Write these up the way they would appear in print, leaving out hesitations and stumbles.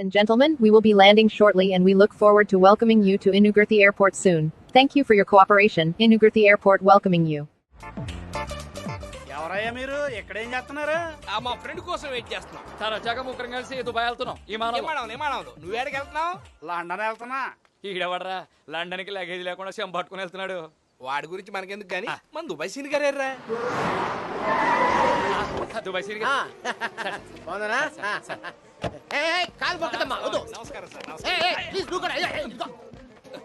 and gentlemen, we will be landing shortly and we look forward to welcoming you to Inugirthi Airport soon. Thank you for your cooperation. Inugirthi Airport welcoming you. ఎవరయ్యా మీరు ఎక్కడేం చేస్తున్నారు? మా friend కోసం wait చేస్తున్నాం. Sir వచ్చాక ముగ్గురం కలిసి Dubai వెళ్తున్నాం. ఏమానవదు నువ్వు ఏడికి వెళ్తున్నావు? లండన్ వెళ్తున్నా. ఈడవడరా లండన్ కి లగేజ్ లేకుండా చెంబ పట్టుకుని వెళ్తున్నాడు. వాడి గురించి మనకెందుకు గానీ మన దుబాయ్ సీన్ గారేర్రా. దుబాయ్ సీన్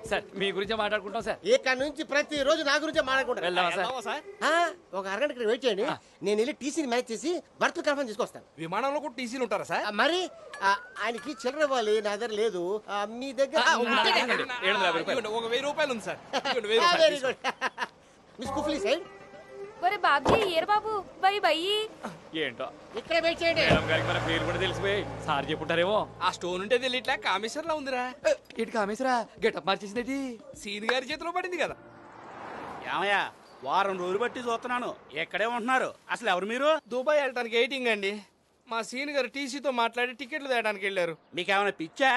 సార్ మీ గురించే మాట్లాడుకుంటాం సార్. ఇక్కడ నుంచి ప్రతి రోజు నా గురించే మాట్లాడుకుంటారు. వెళ్దామా సార్? ఒక అరగంట ఇక్కడ వెయిట్ చేయండి. నేను వెళ్ళి టీసీని మ్యాచ్ చేసి బర్త్ కన్ఫర్మ్ తీసుకొస్తాను. విమానంలో కూడా టీసీలు ఉంటారా సార్? మరి ఆయనకి చిల్లర ఇవ్వాలి, నా దగ్గర లేదు. మీ దగ్గర ఒక 1000 రూపాయలు ఉంది సార్. Very good. మిస్ కుఫ్లీ సైడ్. ఒరే బాబీ ఏరు బాబు బై బై. ఏంటో ఇక్కడే వెయిట్ చేయండి. మేడం గారికి మన పేరు కూడా తెలిసిపోయి సార్ చెప్పుంటారేమో. ఆ స్టోన్ ఉంటే తెలియట్లే కామేశ్వర్ లా ఉందిరా. ఇటు కామేశ్వరా గెటప్ మార్చేసింది. సీన్ గారి చేతిలో పడింది కదా. ఏమయ్యా వారం రోజులు బట్టి చూస్తున్నాను, ఎక్కడే ఉంటున్నారు? అసలు ఎవరు మీరు? దుబాయ్ వెళ్ళడానికి వెయిటింగ్ అండి. మా సీన్ గారు టీసీతో మాట్లాడి టికెట్లు తేయడానికి వెళ్ళారు. మీకేమైనా పిచ్చా?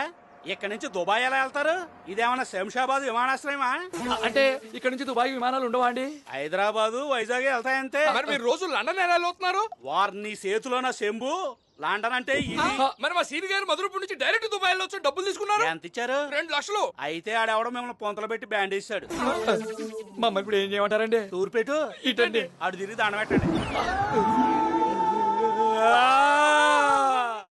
ఇక్కడ నుంచి దుబాయ్ ఎలా వెళ్తారు? ఇదేమన్నా శంషాబాద్ విమానాశ్రయమా? అంటే ఇక్కడ నుంచి దుబాయ్ విమానాలు ఉండవా అండి? హైదరాబాదు వైజాగ్ వెళ్తాయంతే. మరి మీరు రోజు లండన్ ఎలా వెళ్తున్నారు? వారిని చేతిలోన శంభు. లండన్ అంటే ఇది. మరి మా సీన్ గారు మధురపూర్ నుంచి డైరెక్ట్ దుబాయ్ వెళ్ళొచ్చు. డబ్బులు తీసుకున్నారు. ఎంత ఇచ్చారు? 2 లక్షలు. అయితే ఆడెవడో మిమ్మల్ని పొంతలు పెట్టి బ్యాండ్ ఇస్తాడు. మమ్మల్ని ఇప్పుడు ఏం చేయమంటారండి? తూర్పెట్టు ఇటండి. ఆడు తిరిగి దండ పెట్టండి.